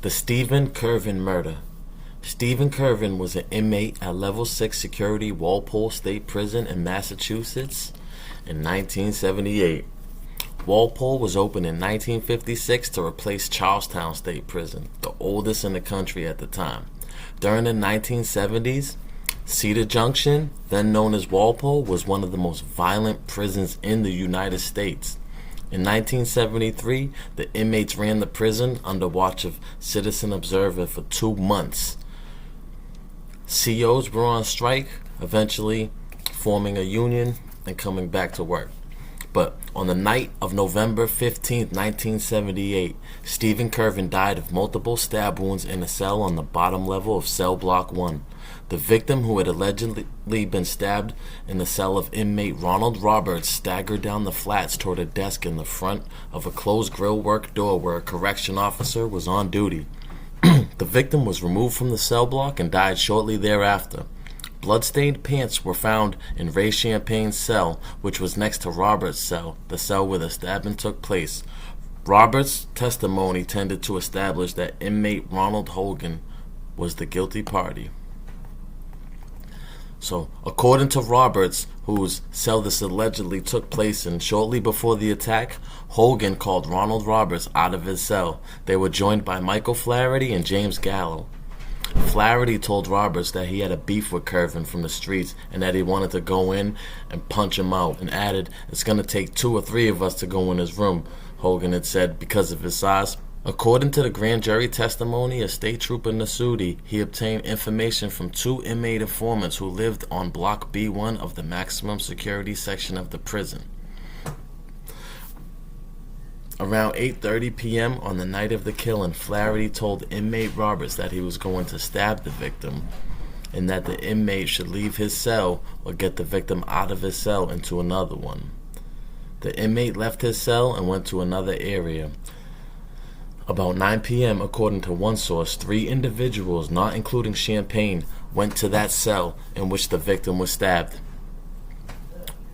The Stephen Curvin murder. Stephen Curvin was an inmate at Level 6 Security Walpole State Prison in Massachusetts in 1978. Walpole was opened in 1956 to replace Charlestown State Prison, the oldest in the country at the time. During the 1970s, Cedar Junction, then known as Walpole, was one of the most violent prisons in the United States. In 1973, the inmates ran the prison under watch of Citizen Observer for 2 months. COs were on strike, eventually forming a union and coming back to work. But on the night of November 15, 1978, Stephen Curvin died of multiple stab wounds in a cell on the bottom level of cell block 1. The victim, who had allegedly been stabbed in the cell of inmate Ronald Roberts, staggered down the flats toward a desk in the front of a closed grillwork door where a correction officer was on duty. The victim was removed from the cell block and died shortly thereafter. Bloodstained pants were found in Ray Champagne's cell, which was next to Roberts' cell, the cell where the stabbing took place. Roberts' testimony tended to establish that inmate Ronald Hogan was the guilty party. So, according to Roberts, whose cell this allegedly took place in, shortly before the attack, Hogan called Ronald Roberts out of his cell. They were joined by Michael Flaherty and James Gallo. Flaherty told Roberts that he had a beef with Curvin from the streets and that he wanted to go in and punch him out, and added, "It's going to take 2 or 3 of us to go in his room," Hogan had said, because of his size. According to the grand jury testimony of State Trooper Nasudi, he obtained information from 2 inmate informants who lived on Block B1 of the maximum security section of the prison. Around 8:30 p.m. on the night of the killing, Flaherty told inmate Roberts that he was going to stab the victim and that the inmate should leave his cell or get the victim out of his cell into another one. The inmate left his cell and went to another area. About 9 p.m., according to one source, 3 individuals, not including Champagne, went to that cell in which the victim was stabbed.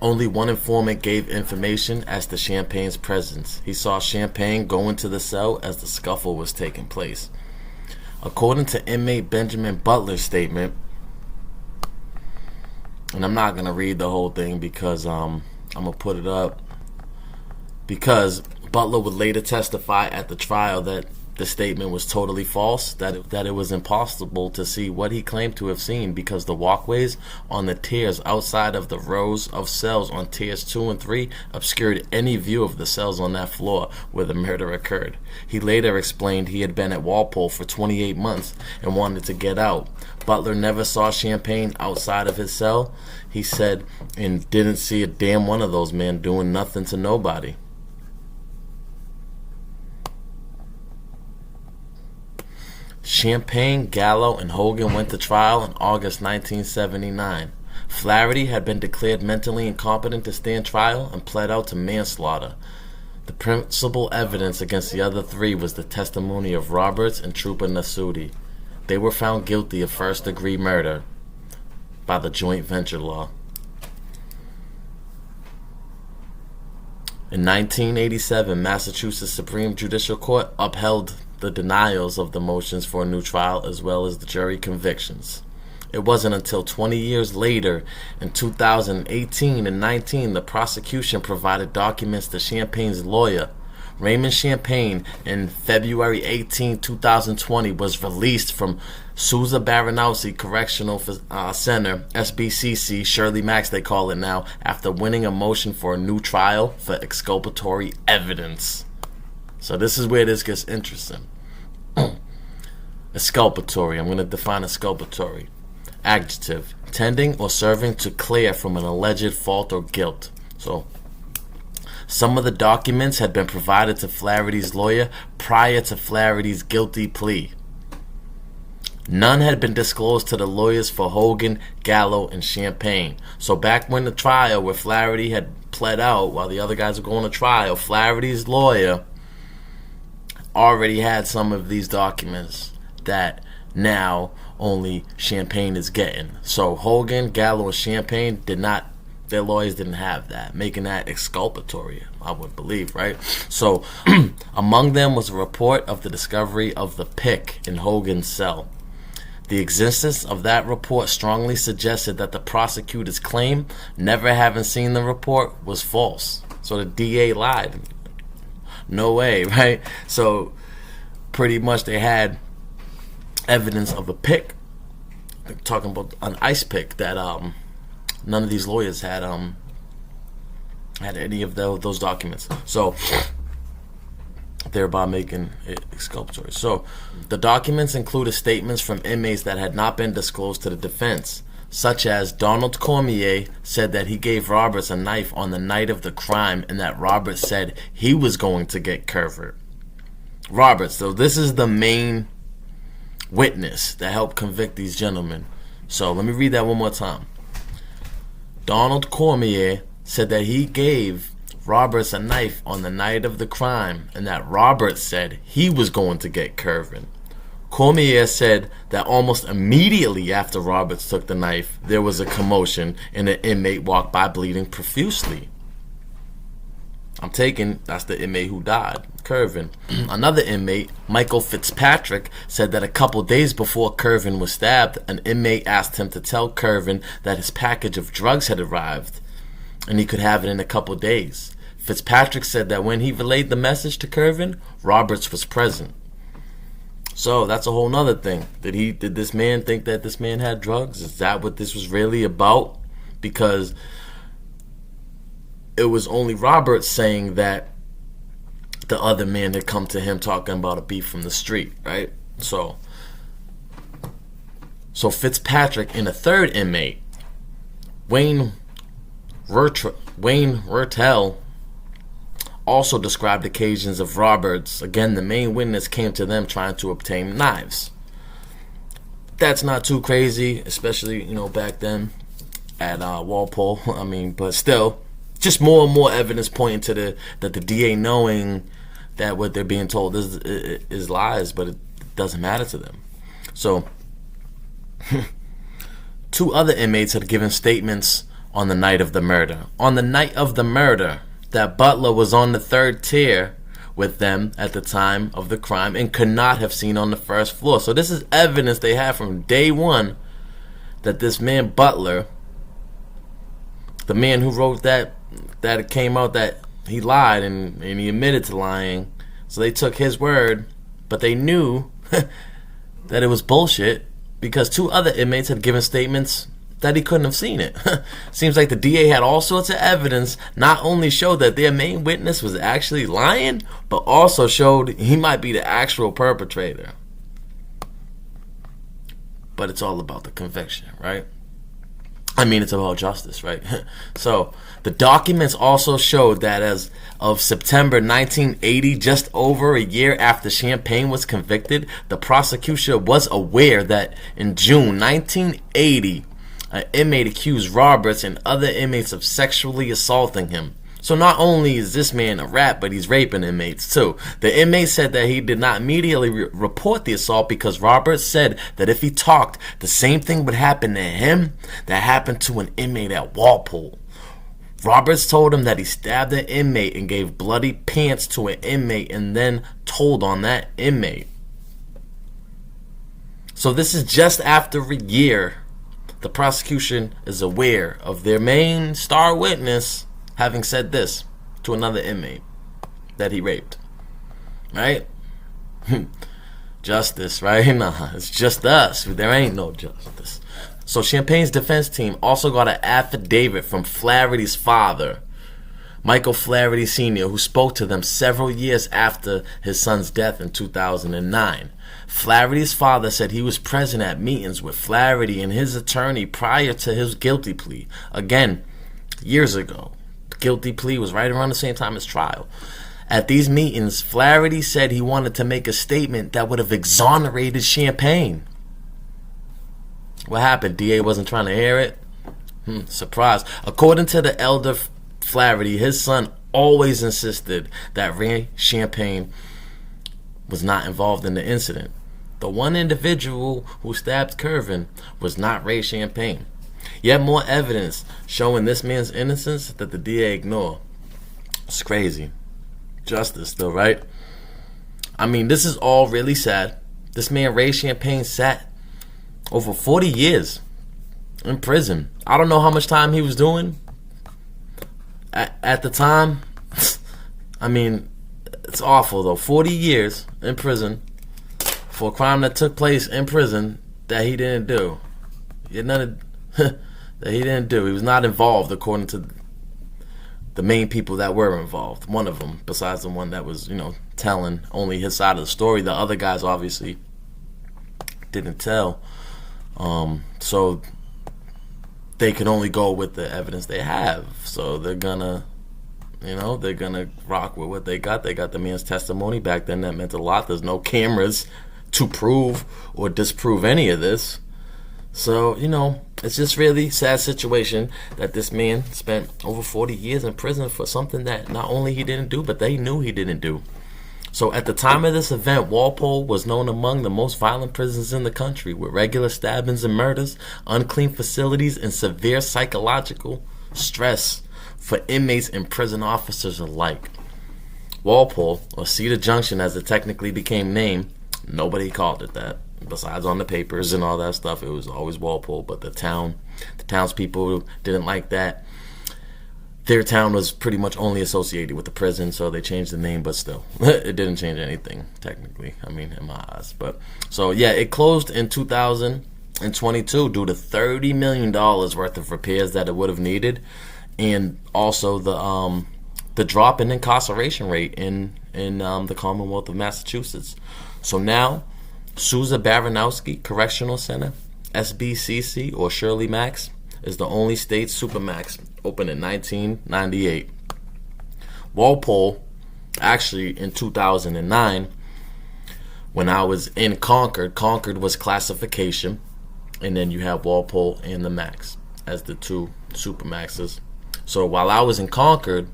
Only one informant gave information as to Champagne's presence. He saw Champagne go into the cell as the scuffle was taking place. According to inmate Benjamin Butler's statement, and I'm not going to read the whole thing because I'm going to put it up, because Butler would later testify at the trial that the statement was totally false, that it was impossible to see what he claimed to have seen because the walkways on the tiers outside of the rows of cells on tiers 2 and 3 obscured any view of the cells on that floor where the murder occurred. He later explained he had been at Walpole for 28 months and wanted to get out. Butler never saw Champagne outside of his cell, he said, and didn't see a damn one of those men doing nothing to nobody. Champagne, Gallo, and Hogan went to trial in August 1979. Flaherty had been declared mentally incompetent to stand trial and pled out to manslaughter. The principal evidence against the other 3 was the testimony of Roberts and Trooper Nasudi. They were found guilty of first-degree murder by the joint venture law. In 1987, Massachusetts Supreme Judicial Court upheld the denials of the motions for a new trial as well as the jury convictions. It wasn't until 20 years later, in 2018 and 19, the prosecution provided documents to Champagne's lawyer. Raymond Champagne, in February 18, 2020, was released from Souza-Baranowski Correctional Center, SBCC, Shirley Max they call it now, after winning a motion for a new trial for exculpatory evidence. So this is where this gets interesting. Exculpatory. I'm going to define exculpatory. Adjective. Tending or serving to clear from an alleged fault or guilt. So, some of the documents had been provided to Flaherty's lawyer prior to Flaherty's guilty plea. None had been disclosed to the lawyers for Hogan, Gallo, and Champagne. So back when the trial where Flaherty had pled out while the other guys were going to trial, Flaherty's lawyer already had some of these documents that now only Champagne is getting. So Hogan, Gallo, and Champagne did not Their lawyers didn't have that, making that exculpatory, I would believe, right? So, among them was a report of the discovery of the pick in Hogan's cell. The existence of that report strongly suggested that the prosecutor's claim, never having seen the report, was false. So the DA lied. No way, right? So, pretty much they had evidence of a pick. They're talking about an ice pick that none of these lawyers had any of those documents. So thereby making it exculpatory. So the documents included statements from inmates that had not been disclosed to the defense, such as Donald Cormier said that he gave Roberts a knife on the night of the crime and that Roberts said he was going to get Curvin. Roberts, so this is the main witness that helped convict these gentlemen. So let me read that one more time. Donald Cormier said that he gave Roberts a knife on the night of the crime and that Roberts said he was going to get Curvin. Cormier said that almost immediately after Roberts took the knife, there was a commotion and an inmate walked by bleeding profusely. I'm taking, that's the inmate who died, Curvin. Another inmate, Michael Fitzpatrick, said that a couple days before Curvin was stabbed, an inmate asked him to tell Curvin that his package of drugs had arrived and he could have it in a couple days. Fitzpatrick said that when he relayed the message to Curvin, Roberts was present. So that's a whole nother thing. Did this man think that this man had drugs? Is that what this was really about? Because it was only Roberts saying that the other man had come to him talking about a beef from the street, right? So Fitzpatrick and a third inmate, Wayne Rurtell, also described occasions of Roberts. Again, the main witness came to them trying to obtain knives. That's not too crazy, especially, back then at Walpole. I mean, but still, just more and more evidence pointing to that the DA knowing that what they're being told is lies, but it doesn't matter to them. So, two other inmates had given statements on the night of the murder. On the night of the murder, that Butler was on the third tier with them at the time of the crime and could not have seen on the first floor. So this is evidence they have from day one that this man Butler, the man who wrote that it came out that he lied and he admitted to lying. So they took his word, but they knew that it was bullshit because two other inmates had given statements that he couldn't have seen it. Seems like the DA had all sorts of evidence, not only showed that their main witness was actually lying, but also showed he might be the actual perpetrator. But it's all about the conviction, right? I mean, it's about justice, right? So the documents also showed that as of September 1980, just over a year after Champagne was convicted, the prosecution was aware that in June 1980, an inmate accused Roberts and other inmates of sexually assaulting him. So not only is this man a rat, but he's raping inmates too. The inmate said that he did not immediately report the assault because Roberts said that if he talked, the same thing would happen to him that happened to an inmate at Walpole. Roberts told him that he stabbed an inmate and gave bloody pants to an inmate and then told on that inmate. So this is just after a year. The prosecution is aware of their main star witness having said this to another inmate that he raped. Right? Justice, right? Nah, it's just us. There ain't no justice. So Champagne's defense team also got an affidavit from Flaherty's father, Michael Flaherty Sr., who spoke to them several years after his son's death in 2009. Flaherty's father said he was present at meetings with Flaherty and his attorney prior to his guilty plea. Again, years ago. The guilty plea was right around the same time as trial. At these meetings, Flaherty said he wanted to make a statement that would have exonerated Champagne. What happened? DA wasn't trying to hear it? Surprise. According to the elder Flaherty, his son always insisted that Ray Champagne was not involved in the incident. The one individual who stabbed Curvin was not Ray Champagne. Yet more evidence showing this man's innocence that the DA ignored. It's crazy. Justice, though, right? I mean, this is all really sad. This man, Ray Champagne, sat over 40 years in prison. I don't know how much time he was doing at the time. I mean, it's awful, though. 40 years in prison for a crime that took place in prison that he didn't do. He had none of, that he didn't do. He was not involved, according to the main people that were involved. One of them, besides the one that was, telling only his side of the story. The other guys obviously didn't tell. So they can only go with the evidence they have. So they're gonna rock with what they got. They got the man's testimony. Back then that meant a lot. There's no cameras to prove or disprove any of this. So, it's just really sad situation that this man spent over 40 years in prison for something that not only he didn't do, but they knew he didn't do. So at the time of this event, Walpole was known among the most violent prisons in the country, with regular stabbings and murders, unclean facilities, and severe psychological stress for inmates and prison officers alike. Walpole, or Cedar Junction as it technically became named, nobody called it that. Besides on the papers and all that stuff, it was always Walpole. But the townspeople didn't like that. Their town was pretty much only associated with the prison, so they changed the name. But still, it didn't change anything technically. I mean, in my eyes. But so yeah, it closed in 2022 due to $30 million worth of repairs that it would have needed, and also the drop in incarceration rate in the Commonwealth of Massachusetts. So now, Souza-Baranowski Correctional Center, SBCC, or Shirley Max, is the only state supermax, opened in 1998. Walpole, actually in 2009, when I was in Concord was classification, and then you have Walpole and the Max as the two supermaxes. So while I was in Concord,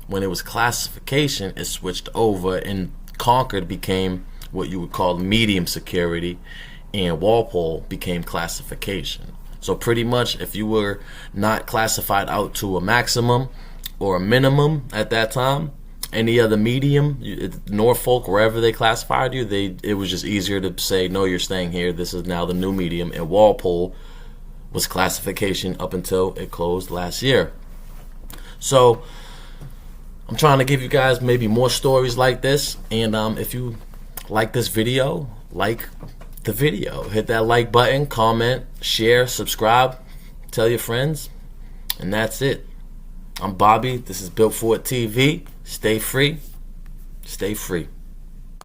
when it was classification, it switched over, and Concord became what you would call medium security, and Walpole became classification. So pretty much, if you were not classified out to a maximum or a minimum at that time, any other medium, Norfolk, wherever they classified you, it was just easier to say, no, you're staying here. This is now the new medium. And Walpole was classification up until it closed last year. So I'm trying to give you guys maybe more stories like this. And if you like this video, like the video, hit that like button, comment, share, subscribe, tell your friends, and that's it. I'm Bobby. This is Built For It TV. Stay free. Stay free.